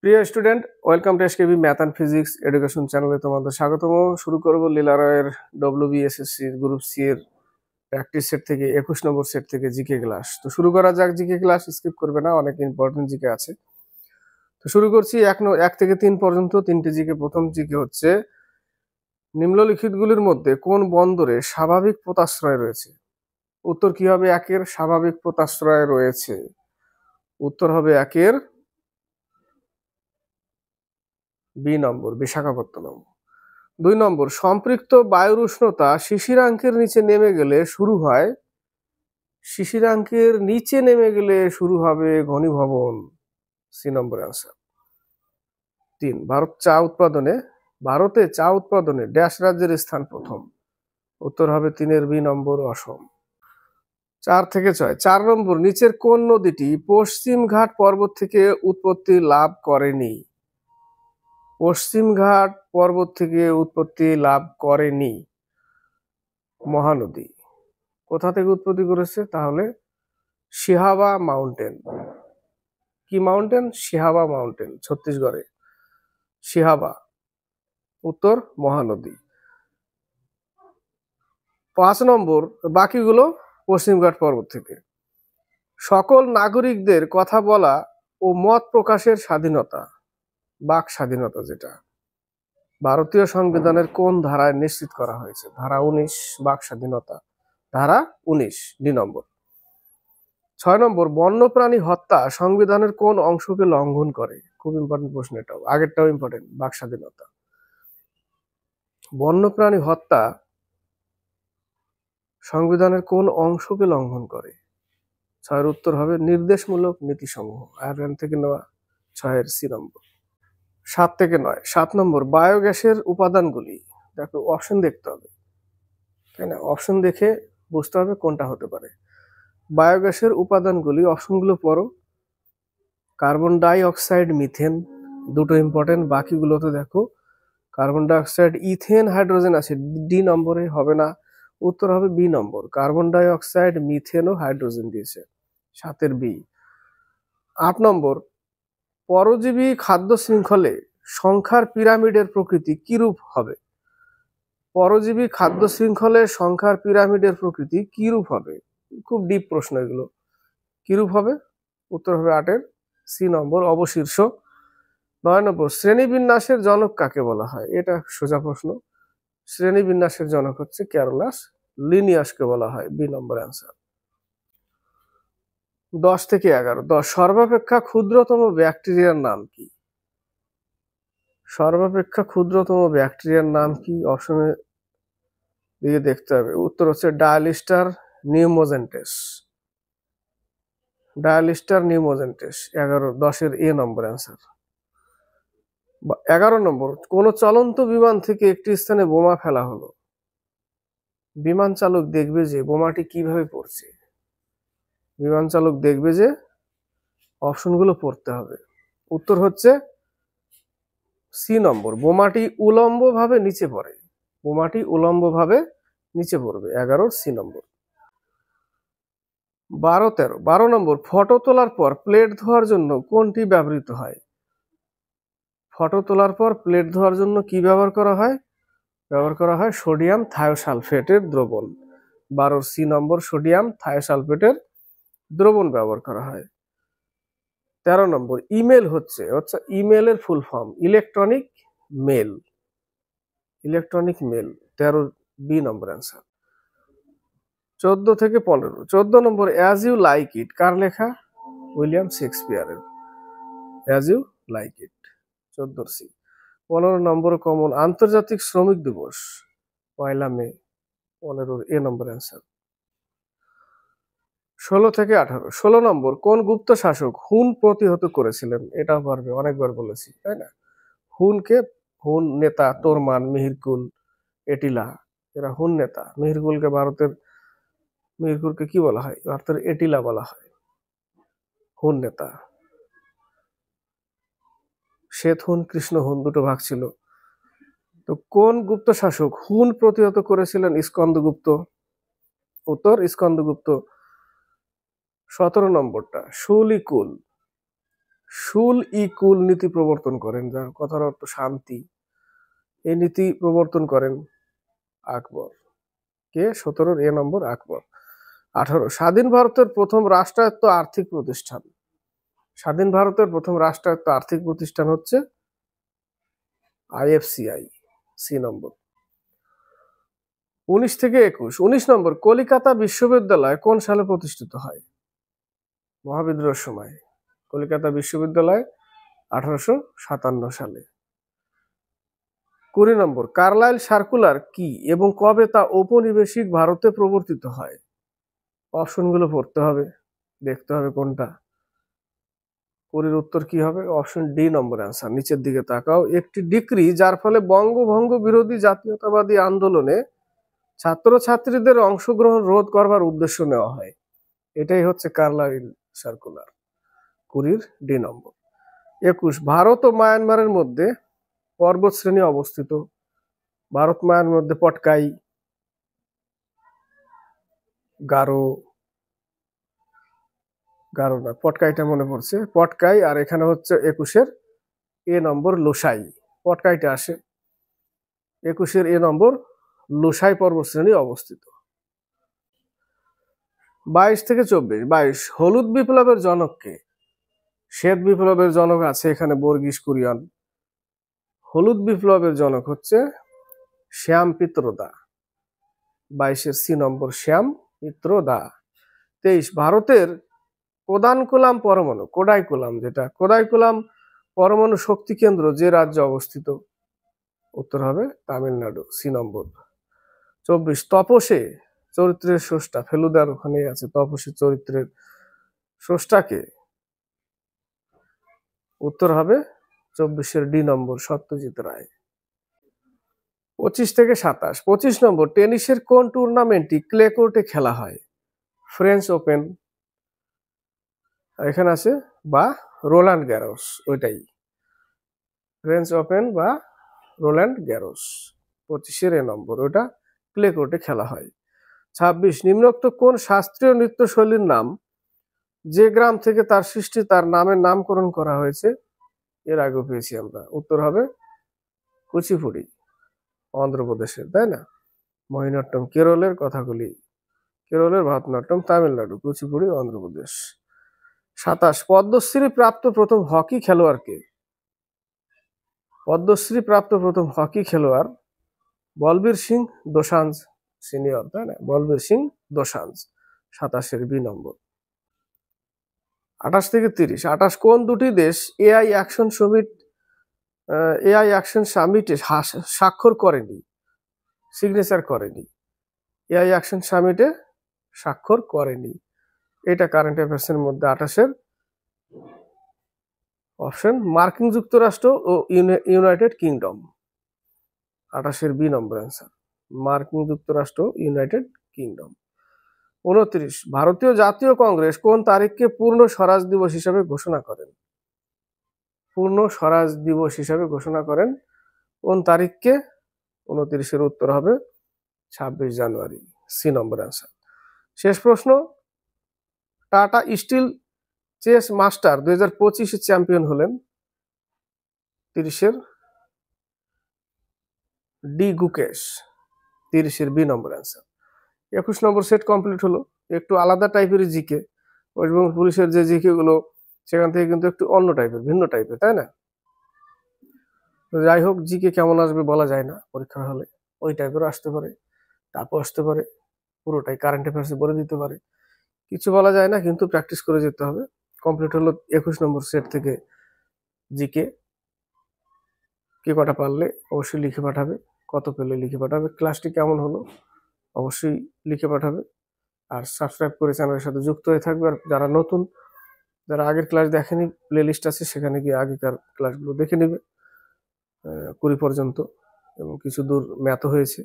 প্রিয় student, welcome to SKB math and physics education চ্যানেলে তোমাদের স্বাগতম। শুরু করব লীলা রয়ের ডব্লিউবিএসএসসি গ্রুপ সি এর প্র্যাকটিস সেট থেকে 21 নম্বর সেট থেকে জিকে ক্লাস। তো শুরু করা যাক। জিকে ক্লাস স্কিপ করবে না, অনেক ইম্পর্টেন্ট জিকে আছে। তো শুরু করছি 1 থেকে 3 পর্যন্ত 3টে জিকে। প্রথম জিকে হচ্ছে, নিম্নলিখিতগুলির মধ্যে কোন বন্দরে স্বাভাবিক পোতাশ্রয় রয়েছে? উত্তর কি হবে? 1 স্বাভাবিক পোতাশ্রয় রয়েছে। উত্তর হবে 1 বি নম্বর, বিশাখাপত্তনম। 2 নম্বর, সম্পৃক্ত বায়ুর উষ্ণতা শিশিরাঙ্কের নিচে নেমে গেলে শুরু হয়, শিশিরাঙ্কের নিচে নেমে গেলে শুরু হবে ঘনীভবন। সি নম্বর অ্যান্সার। 3, ভারতে চা উৎপাদনে ড্যাশ রাজ্যের স্থান প্রথম? উত্তর হবে 3 বি নম্বর, অসম। 4 থেকে 6, 4 নম্বর, নিচের কোন নদীটি পশ্চিম ঘাট পর্বত থেকে উৎপত্তি লাভ করেনি? পশ্চিম ঘাট পর্বত থেকে উৎপত্তি লাভ করেনি। মহানদী। কোথা থেকে উৎপত্তি করেছে তাহলে? সিহাবা মাউন্টেন। কি মাউন্টেন? সিহাবা মাউন্টেন, ছত্তিশগড়ে সিহাবা। উত্তর মহানদী। 5 নম্বর, বাকিগুলো পশ্চিমঘাট পর্বত থেকে। সকল নাগরিকদের কথা বলা ও মত প্রকাশের স্বাধীনতা, বাক স্বাধীনতা, যেটা ভারতীয় সংবিধানের কোন ধারায় নিশ্চিত করা হয়েছে? ধারা 19, বাক স্বাধীনতা, ধারা 19, 2 নম্বর। 6 নম্বর, বন্যপ্রাণী হত্যা সংবিধানের কোন অংশকে লঙ্ঘন করে? খুব ইম্পর্টেন্ট প্রশ্ন এটাও, আগেরটাও ইম্পর্টেন্ট, বাক স্বাধীনতা। বন্যপ্রাণী হত্যা সংবিধানের কোন অংশকে লঙ্ঘন করে? 6 উত্তর হবে নির্দেশমূলক নীতিসমূহ, আয়ারল্যান্ড থেকে নেওয়া। 6 সি নম্বর। 7 থেকে 9, 7 নম্বর, বায়োগ্যাসের উপাদানগুলি, দেখো অপশন দেখতে হবে, তাই না? অপশন দেখে বুঝতে হবে কোনটা হতে পারে। বায়োগ্যাসের উপাদানগুলি, অপশনগুলো পড়ো। কার্বন ডাই অক্সাইড, মিথেন, দুটো ইম্পর্টেন্ট। বাকিগুলো তো দেখো, carbon die oxide, ethane, hydrogen আছে, ডি নম্বরে হবে না। উত্তর হবে বি নম্বর, কার্বন ডাই অক্সাইড, মিথেন ও হাইড্রোজেন দিয়েছে, 7 বি। 8 নম্বর, পরজীবী খাদ্য শৃঙ্খলে সংখ্যার পিরামিডের প্রকৃতি কিরূপ হবে? পরজীবী খাদ্য শৃঙ্খলে সংখ্যার পিরামিডের প্রকৃতি কিরূপ হবে? খুব ডিপ প্রশ্ন এগুলো। কিরূপ হবে? উত্তর হবে 8 সি নম্বর, অবশীর্ষ। 9 নম্বর, শ্রেণীবিন্যাসের জনক কাকে বলা হয়? এটা সোজা প্রশ্ন। শ্রেণীবিন্যাসের জনক হচ্ছে ক্যারোলাস লিনিয়াসকে বলা হয়, বি নম্বর অ্যান্সার। 10 থেকে 11, 10, সর্বাপেক্ষা ক্ষুদ্রতম ব্যাকটেরিয়ার নাম কি? সর্বাপেক্ষা ক্ষুদ্রতম ব্যাকটেরিয়ার নাম কি? অপশনে দিয়ে দেখতে হবে। উত্তর হচ্ছে ডায়ালিস্টার নিউমোজেন্টেস। ডায়ালিস্টার নিউমোজেন্টেস, 10 এ নম্বর অ্যান্সার। 11 নম্বর, কোন চলন্ত বিমান থেকে একটি স্থানে বোমা ফেলা হলো, বিমান চালক দেখবে যে বোমাটি কিভাবে পড়ছে। বিমান চালক দেখবে যে, অপশনগুলো পড়তে হবে। উত্তর হচ্ছে সি নম্বর, বোমাটি উলম্বভাবে নিচে পড়ে। বোমাটি উলম্বভাবে নিচে পড়বে, 11 সি নম্বর। 12, 13, 12 নম্বর, ফটো তোলার পর প্লেট ধোয়ার জন্য কোনটি ব্যবহৃত হয়? ফটো তোলার পর প্লেট ধোয়ার জন্য কি ব্যবহার করা হয়? ব্যবহার করা হয় সোডিয়াম থায়োসালফেটের দ্রবণ। 12 সি নম্বর, সোডিয়াম থায়োসালফেটের দ্রবণ ব্যবহার করা হয়। 13 নম্বর, ইমেল হচ্ছে ইমেলের full form electronic mail. Electronic mail, 13 B নম্বর অ্যান্সার। 14 থেকে 15, 14 number, as you like it কার লেখা? উইলিয়াম শেক্সপিয়ারের, as you like it, 14 C. 15 number, common আন্তর্জাতিক শ্রমিক দিবস 1 মে, 15 এ নম্বর অ্যান্সার। 16 থেকে 18, 16 নম্বর, কোন গুপ্ত শাসক হুন প্রতিহত করেছিলেন? এটাও পারবে, অনেকবার বলেছি, তাই না? হুন নেতা তোরমান, মিহিরকুল, এটিলা, এরা হুন নেতা। মিহিরকুলকে কি বলা হয়? ভারতের এটিলা বলা হয়। হুন নেতা, শ্বেত হুন, কৃষ্ণ হুন, দুটো ভাগ ছিল। তো কোন গুপ্ত শাসক হুন প্রতিহত করেছিলেন? স্কন্দগুপ্ত। উত্তর স্কন্দগুপ্ত। 17 নম্বরটা, শুলিকুল। শুল ই কুল নীতি প্রবর্তন করেন, যার কথার অর্থ শান্তি। এই নীতি প্রবর্তন করেন আকবর। কে? 17 এ নম্বর আকবর। 18 স্বাধীন ভারতের প্রথম রাষ্ট্রায়ত্ত আর্থিক প্রতিষ্ঠান। স্বাধীন ভারতের প্রথম রাষ্ট্রায়ত্ত আর্থিক প্রতিষ্ঠান হচ্ছে IFCI, সি নম্বর। 19 থেকে 21। 19 নম্বর কলিকাতা বিশ্ববিদ্যালয় কোন সালে প্রতিষ্ঠিত হয়? মহাবিদ্রোহের সময়। কলিকাতা বিশ্ববিদ্যালয় 1857 সালে। 20 নম্বর কার্লাইল সার্কুলার কি এবং কবে তা ঔপনিবেশিক ভারতে প্রবর্তিত হয়? অপশনগুলো পড়তে হবে, দেখতে হবে কোনটা। 20 উত্তর কি হবে? অপশন ডি নম্বর অ্যান্সার। নিচের দিকে তাকাও। একটি ডিক্রি যার ফলে বঙ্গভঙ্গ বিরোধী জাতীয়তাবাদী আন্দোলনে ছাত্রছাত্রীদের অংশগ্রহণ রোধ করবার উদ্দেশ্য নেওয়া হয়, এটাই হচ্ছে কার্লাইল সার্কুলার। 20 ডি নম্বর। 21 ভারত ও মায়ানমারের মধ্যে পর্বত শ্রেণী অবস্থিত। ভারত মায়ানমারের মধ্যে পটকাই, গারো, গারো না, পটকাইটা মনে পড়ছে, পটকাই। আর এখানে হচ্ছে 21-এর এ নম্বর লোসাই, পটকাইটা আসে। 21-এর এ নম্বর লোসাই পর্বতশ্রেণী অবস্থিত। 22 থেকে 24। 22 হলুদ বিপ্লবের জনক কে? শ্বেত বিপ্লবের জনক আছে এখানে বর্গিস কুরিয়ন। হলুদ বিপ্লবের জনক হচ্ছে শ্যাম পিত্রদা। 22-এর সি নম্বর শ্যাম পিত্রদা। 23 ভারতের কোদাইকুলাম পরমাণু, কোডাইকুলাম, যেটা কোদাইকুলাম পরমাণু শক্তি কেন্দ্র যে রাজ্যে অবস্থিত? উত্তর হবে তামিলনাড়ু, সি নম্বর। 24 তপসে চরিত্রের স্রষ্টা, ফেলুদার ওখানে আছে তপসে চরিত্রের স্রষ্টাকে? উত্তর হবে 24-এর ডি নম্বর সত্যজিৎ রায়। 25 থেকে 27। 25 নম্বর টেনিসের কোন টুর্নামেন্টটি ক্লে কোর্টে খেলা হয়? ফ্রেঞ্চ ওপেন, এখানে আছে, বা রোল্যান্ড গ্যারোস, ওইটাই ফ্রেঞ্চ ওপেন বা রোল্যান্ড গ্যারোস। 25-এর এ নম্বর, ওটা ক্লে কোর্টে খেলা হয়। 26 নিম্নোক্ত কোন শাস্ত্রীয় নৃত্যশৈলীর নাম যে গ্রাম থেকে তার সৃষ্টি তার নামের নামকরণ করা হয়েছে? এর আগে পেয়েছি আমরা। উত্তর হবে কুচিপুড়ি, অন্ধ্রপ্রদেশের, তাই না? মোহিনীঅট্টম কেরলের, কথাগুলি কেরলের, ভারতনাট্যম তামিলনাড়ু, কুচিপুড়ি অন্ধ্রপ্রদেশ। 27 পদ্মশ্রী প্রাপ্ত প্রথম হকি খেলোয়াড় কে? পদ্মশ্রী প্রাপ্ত প্রথম হকি খেলোয়াড় বলবীর সিং দোসাঞ্জ সিনিয়র, তাই না? বলবীর সিং দোসাঞ্জ। 27-এর বি নম্বর। 28 থেকে 30। 28 কোন দুটি দেশ এআই অ্যাকশন সামিটে স্বাক্ষর করেনি, সিগনেচার করেনি? এআই অ্যাকশন সামিটে স্বাক্ষর করেনি, এটা কারেন্ট অ্যাফেয়ার্সের মধ্যে 28-এর অপশন মার্কিন যুক্তরাষ্ট্র ও ইউনাইটেড কিংডম। 28-এর বি নম্বর অ্যান্সার, মার্কিন যুক্তরাষ্ট্র, ইউনাইটেড কিংডম। 29 ভারতীয় জাতীয় কংগ্রেস কোন তারিখকে পূর্ণ স্বরাজ দিবস হিসাবে ঘোষণা করেন? পূর্ণ স্বরাজ দিবস হিসাবে ঘোষণা করেন কোন তারিখকে? 29-এর উত্তর হবে 26 জানুয়ারি, সি নম্বর অ্যান্সার। শেষ প্রশ্ন, Tata steel chess master 2025 champion হলেন? 30-এর ডি গুকেশ, 30-এর বি নম্বর অ্যান্সার। 21 নম্বর সেট কমপ্লিট হলো। একটু আলাদা টাইপের জিকে, ওয়েস্টবেঙ্গল পুলিশের যে জিকে গুলো সেখান থেকে কিন্তু একটু অন্য টাইপের, ভিন্ন টাইপের, তাই না? যাই হোক, জিকে কেমন আসবে বলা যায় না, পরীক্ষা হলে ওই টাইপেরও আসতে পারে, টাপও আসতে পারে, পুরোটাই কারেন্ট অ্যাফেয়ার্সে বলে দিতে পারে, কিছু বলা যায় না, কিন্তু প্র্যাকটিস করে যেতে হবে। কমপ্লিট হলো 21 নম্বর সেট থেকে জিকে। কে কটা পারলে অবশ্যই লিখে পাঠাবে, কত পেলে লিখে পাঠাবে, ক্লাসটি কেমন হলো অবশ্যই লিখে পাঠাবে। আর সাবস্ক্রাইব করে চ্যানেলের সাথে যুক্ত হয়ে থাকবে। আর যারা নতুন, যারা আগের ক্লাস দেখেনি, প্লে লিস্ট আছে, সেখানে গিয়ে আগেকার ক্লাসগুলো দেখে নেবে 20 পর্যন্ত, এবং কিছু দূর ম্যাথও হয়েছে।